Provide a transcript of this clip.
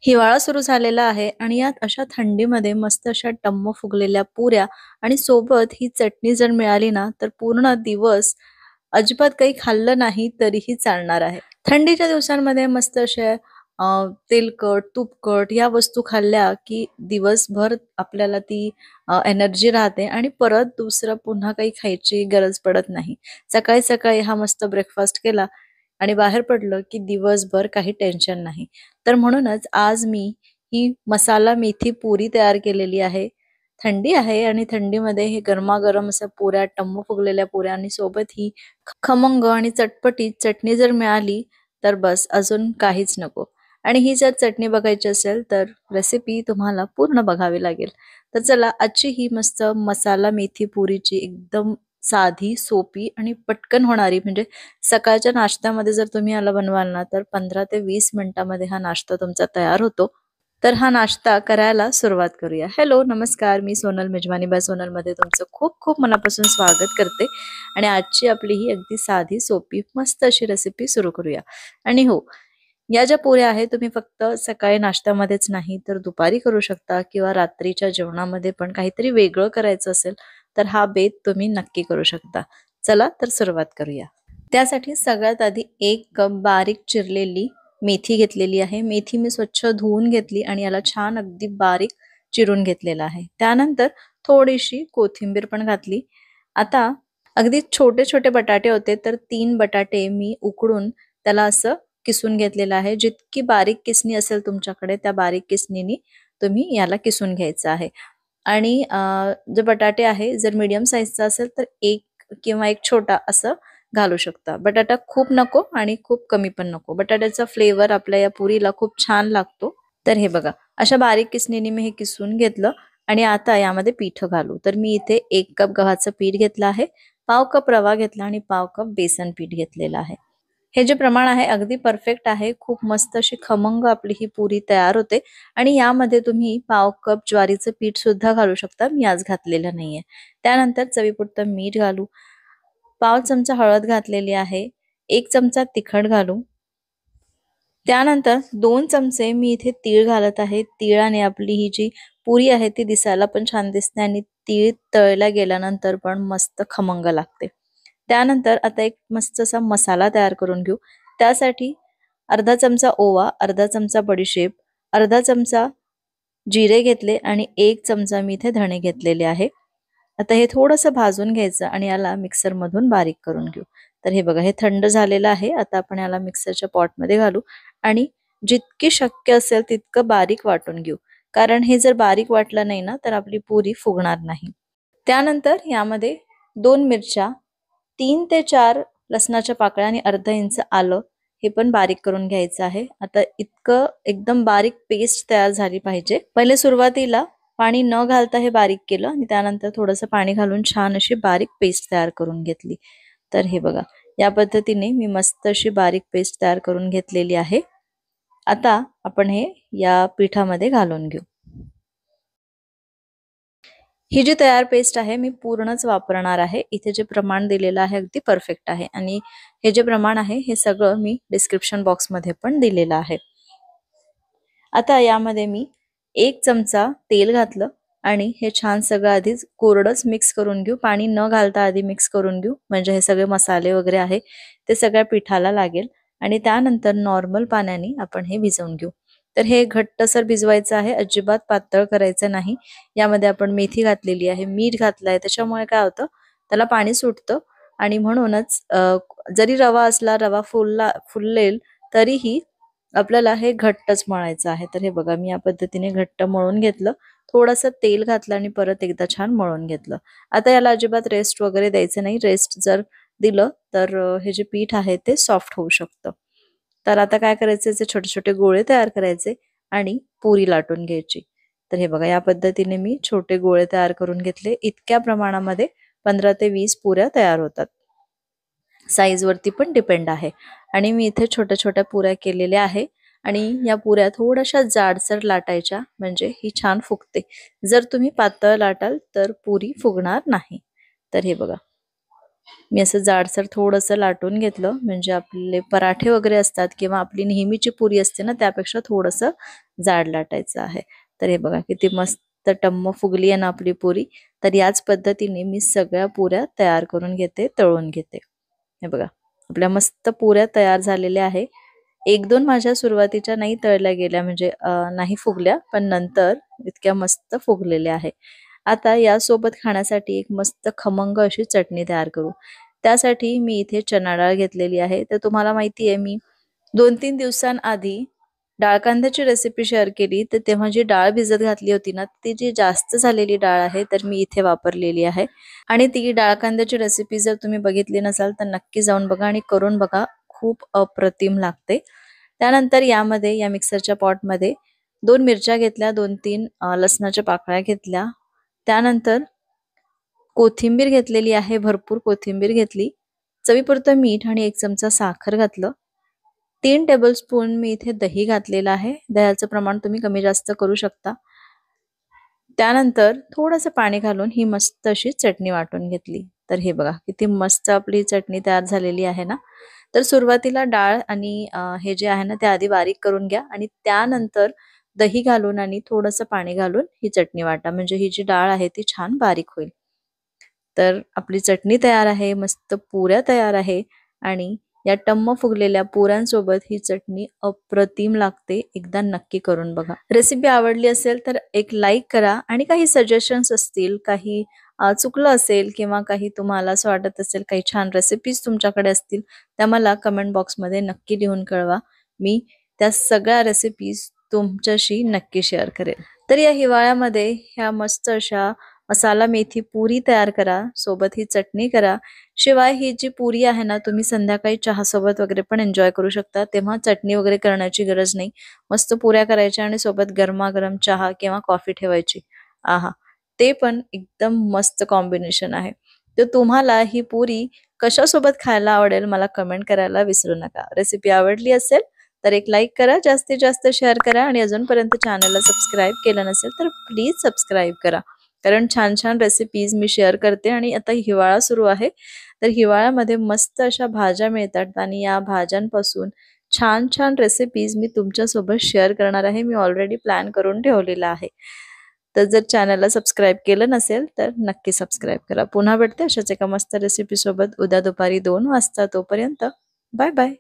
हिवाळा सुरू झालेला आहे आणि यात अशा थंडीमध्ये मस्त अशा टम्म फुगलेल्या पुऱ्या आणि सोबत ही चटणी जर मिळाली ना तर पूर्ण दिवस अजिबात काही खाल्लं नाही तरीही चालणार आहे. थंडीच्या दिवसांमध्ये मस्त अशा तेलकट, तुपकट या वस्तू खाल्ल्या की दिवसभर आपल्याला ती एनर्जी राहते आणि परत दुसरं पुन्हा काही खायची गरज पडत नाही. सकाळी सकाळी हा मस्त ब्रेकफास्ट केला आणि बाहेर पडलं की दिवसभर काही टेन्शन नाही. तर म्हणूनच आज मी ही मसाला मेथी पुरी तयार केलेली आहे. थंडी आहे आणि थंडीमध्ये हे गरमागरम अशा पुऱ्या, टम्म फुगलेल्या पुऱ्या आणि सोबत ही खमंग आणि चटपटीत चटणी जर मिळाली तर बस अजून काहीच नको. आणि ही जर चटणी बघायची असेल तर रेसिपी तुम्हाला पूर्ण बघावी लागेल. तर चला आजची ही मस्त मसाला मेथी पुरीची एकदम साधी, सोपी आणि पटकन होणारी म्हणजे सकाळच्या नाश्त्यामध्ये जर तुम्ही याला बनवाल ना तर 15 ते 20 मिनिटामध्ये हा नाश्ता तुमचा तयार होतो. तर हा नाश्ता करायला सुरुवात करूया. हॅलो, नमस्कार. मी सोनल, मेजवानी बाय सोनलमध्ये तुमचं खूप खूप मनापासून स्वागत करते. आणि आजची आपली ही अगदी साधी, सोपी, मस्त अशी रेसिपी सुरू करूया. आणि हो, या ज्या पुऱ्या आहेत तुम्ही फक्त सकाळी नाश्त्यामध्येच नाही तर दुपारी करू शकता किंवा रात्रीच्या जेवणामध्ये पण काहीतरी वेगळं करायचं असेल तर हा बेत तुम्ही नक्की करू शकता. चला तर सुरुवात करूया. त्यासाठी सगळ्यात आधी 1 कप बारीक चिरलेली मेथी घेतलेली आहे. मेथी मी स्वच्छ धुवून घेतली आणि याला छान अगदी बारीक चिरून घेतलेला आहे. त्यानंतर थोडीशी कोथिंबीर पण घातली. आता अगदी छोटे-छोटे बटाटे होते तर 3 बटाटे मी उकडून त्याला असं किसून घेतलेलं आहे. जितकी बारीक किसणी असेल तुमच्याकडे त्या बारीक किसणीनी तुम्ही याला किसून घ्यायचं आहे. आणि जे बटाटे आहे जर मीडियम साईजचा असेल तर 1 किंवा 1 छोटा असं घालू शकता. बटाटा खूप नको आणि खूप कमी पण नको. बटाट्याचा फ्लेवर आपल्या या पुरीला खूप छान लागतो. तर हे बघा, अशा बारीक किसणीने मी हे किसून घेतलं आणि आता यामध्ये पीठ घालू. तर मी इथे 1 कप गव्हाचं पीठ घेतलं आहे, पाव कप रवा घेतला आणि पाव कप बेसन पीठ घेतलेलं आहे. हे जे प्रमाण आहे अगदी परफेक्ट आहे. खूप मस्त अशी खमंग आपली ही पुरी तयार होते. आणि यामध्ये तुम्ही पाव कप ज्वारीचं पीठ सुद्धा घालू शकता. मी आज घातलेलं नाहीये. त्यानंतर चवीपुरतं मीठ घालू. पाव चमचा हळद घातलेली आहे. 1 चमचा तिखट घालू. त्यानंतर 2 चमचे मी इथे तीळ घालत आहे. तिळाने आपली ही जी पुरी आहे ती दिसायला पण छान दिसते आणि तीळ तळल्या गेल्यानंतर पण मस्त खमंग लागते. त्यानंतर आता एक मस्त असा मसाला तयार करून घेऊ. त्यासाठी अर्धा चमचा ओवा, अर्धा चमचा बडीशेप, अर्धा चमचा जिरे घेतले आणि 1 चमचा मी इथे धणे घेतलेले आहे. आता हे थोडंसं भाजून घ्यायचं आणि याला मिक्सर मधून बारीक करून घेऊ. तर हे बघा, हे थंड झालेलं आहे. आता आपण याला मिक्सरच्या पॉटमध्ये घालू आणि जितकी शक्य असेल तितकं बारीक वाटून घेऊ. कारण हे जर बारीक वाटलं नाही ना तर आपली पुरी फुगणार नाही. त्यानंतर यामध्ये 2 मिरच्या, 3 ते 4 लसणाच्या पाकळ्या आणि अर्धा इंच आलं हे पण बारीक करून घ्यायचं आहे. आता इतकं एकदम बारीक पेस्ट तयार झाली पाहिजे. पहिले सुरुवातीला पाणी न घालता हे बारीक केलं आणि त्यानंतर थोडंसं पाणी घालून छान अशी बारीक पेस्ट तयार करून घेतली. तर हे बघा, या पद्धतीने मी मस्त अशी बारीक पेस्ट तयार करून घेतलेली आहे. आता आपण हे या पिठामध्ये घालून घेऊ. ही जी तयार पेस्ट आहे मी पूर्णच वापरणार आहे. इथे जे प्रमाण दिलेलं आहे अगदी परफेक्ट आहे आणि हे जे प्रमाण आहे हे सगळं मी डिस्क्रिप्शन बॉक्समध्ये पण दिलेलं आहे. आता यामध्ये मी 1 चमचा तेल घातलं आणि हे छान सगळं आधीच कोरडंच मिक्स करून घेऊ. पाणी न घालता आधी मिक्स करून घेऊ म्हणजे हे सगळे मसाले वगैरे आहे ते सगळ्या पिठाला लागेल. आणि त्यानंतर नॉर्मल पाण्याने आपण हे भिजवून घेऊ. तर हे घट्टसर भिजवायचं आहे, अजिबात पातळ करायचं नाही. यामध्ये आपण मेथी घातलेली आहे, मीठ घातलंय, त्याच्यामुळे काय होतं त्याला पाणी सुटतं आणि म्हणूनच जरी रवा असला, रवा फुललेल तरीही आपल्याला हे घट्टच मळायचं आहे. तर हे बघा, मी या पद्धतीने घट्ट मळून घेतलं. थोडंसं तेल घातलं आणि परत एकदा छान मळून घेतलं. आता याला अजिबात रेस्ट वगैरे द्यायचं नाही. रेस्ट जर दिलं तर हे जे पीठ आहे ते सॉफ्ट होऊ शकतं. तर आता काय करायचं, जे छोटे छोटे गोळे तयार करायचे आणि पुरी लाटून घ्यायची. तर हे बघा, या पद्धतीने मी छोटे गोळे तयार करून घेतले. इतक्या प्रमाणामध्ये 15 ते 20 पुऱ्या तयार होतात. साईज वरती पण डिपेंड आहे. आणि मी इथे छोट्या छोट्या पुऱ्या केलेल्या आहे आणि या पुऱ्या थोड्याशा जाडसर लाटायच्या म्हणजे ही छान फुगते. जर तुम्ही पातळ लाटाल तर पुरी फुगणार नाही. तर हे बघा, मी असं जाडसर थोडंसं लाटून घेतलं, म्हणजे आपले पराठे वगैरे असतात किंवा आपली नेहमीची पुरी असते ना त्यापेक्षा थोडंसं जाड लाटायचं आहे. तर हे बघा किती मस्त टम्म फुगली आहे ना आपली पुरी. तर याच पद्धतीने मी सगळ्या पुऱ्या तयार करून घेते, तळून घेते. हे बघा आपल्या मस्त पुऱ्या तयार झालेल्या आहे. 1-2 माझ्या सुरुवातीच्या नाही तळल्या गेल्या, म्हणजे नाही फुगल्या, पण नंतर इतक्या मस्त फुगलेल्या आहे. आता यासोबत खाण्यासाठी एक मस्त खमंग अशी चटणी तयार करू. त्यासाठी मी इथे चणा डाळ घेतलेली आहे. तर तुम्हाला माहिती आहे मी 2-3 दिवसांआधी डाळ कांद्याची रेसिपी शेअर केली, तर तेव्हा जी डाळ भिजत घातली होती ना, ती जी जास्त झालेली डाळ आहे, तर मी इथे वापरलेली आहे. आणि ती डाळ कांद्याची रेसिपी जर तुम्ही बघितली नसाल, तर नक्की जाऊन बघा आणि करून बघा. खूप अप्रतिम लागते. त्यानंतर यामध्ये या मिक्सरच्या पॉटमध्ये 2 मिरच्या घेतल्या, 2-3 लसणाच्या पाकळ्या घेतल्या. त्यानंतर कोथिंबीर घेतलेली आहे, भरपूर कोथिंबीर घेतली. चवीपुरतं मीठ आणि 1 चमचा साखर घातलं. 3 टेबलस्पून मी इथे दही घातलेलं आहे. दह्याचं प्रमाण तुम्ही कमी जास्त करू शकता. त्यानंतर थोडंसं पाणी घालून ही मस्त अशी चटणी वाटून घेतली. तर हे बघा किती मस्त आपली चटणी तयार झालेली आहे ना. तर सुरुवातीला डाळ आणि हे जे आहे ना ते आधी बारीक करून घ्या आणि त्यानंतर दही घालून आणि थोडंसं पाणी घालून ही चटणी वाटा, म्हणजे ही जी डाळ आहे ती छान बारीक होईल. तर आपली चटणी तयार आहे, मस्त पुऱ्या तयार आहे आणि या टम्म फुगलेल्या पुऱ्यांसोबत ही चटणी अप्रतिम लागते. एकदा नक्की करून बघा. रेसिपी आवडली असेल तर एक लाईक करा आणि काही सजेशन्स असतील, काही चुकलं असेल किंवा काही तुम्हाला असं वाटत असेल काही छान रेसिपीज तुमच्याकडे असतील, त्या मला कमेंट बॉक्समध्ये नक्की लिहून कळवा. मी त्या सगळ्या रेसिपीज तुमच्याशी नक्की शेअर करेन. तर या हिवाळ्यामध्ये ह्या मस्त अशा मसाला मेथी पुरी तयार करा, सोबत ही चटणी करा. शिवाय ही जी पुरी आहे ना, तुम्ही संध्याकाळी चहासोबत वगैरे पण एन्जॉय करू शकता. तेव्हा चटणी वगैरे करण्याची गरज नाही. मस्त पुऱ्या करायच्या आणि सोबत गरमागरम चहा किंवा कॉफी ठेवायची. आहा! ते पण एकदम मस्त कॉम्बिनेशन आहे. तर तुम्हाला ही पुरी कशासोबत खायला आवडेल मला कमेंट करायला विसरू नका. रेसिपी आवडली असेल तर एक लाईक करा, जास्तीत जास्त शेअर करा आणि अजूनपर्यंत चॅनलला सबस्क्राईब केलं नसेल तर प्लीज सबस्क्राईब करा. कारण छान-छान रेसिपीज मी शेअर करते आणि आता हिवाळा सुरू आहे. तर हिवाळ्यामध्ये मस्त अशा भाज्या मिळतात आणि या भाज्यांपासून छान-छान रेसिपीज मी तुमच्यासोबत शेअर करणार आहे. मी ऑलरेडी प्लॅन करून ठेवलेला आहे. तर जर चॅनलला सबस्क्राईब केलं नसेल तर नक्की सबस्क्राईब करा. पुन्हा भेटते अशाच एका मस्त रेसिपीसोबत उद्या दुपारी 2 वाजता. तोपर्यंत बाय बाय.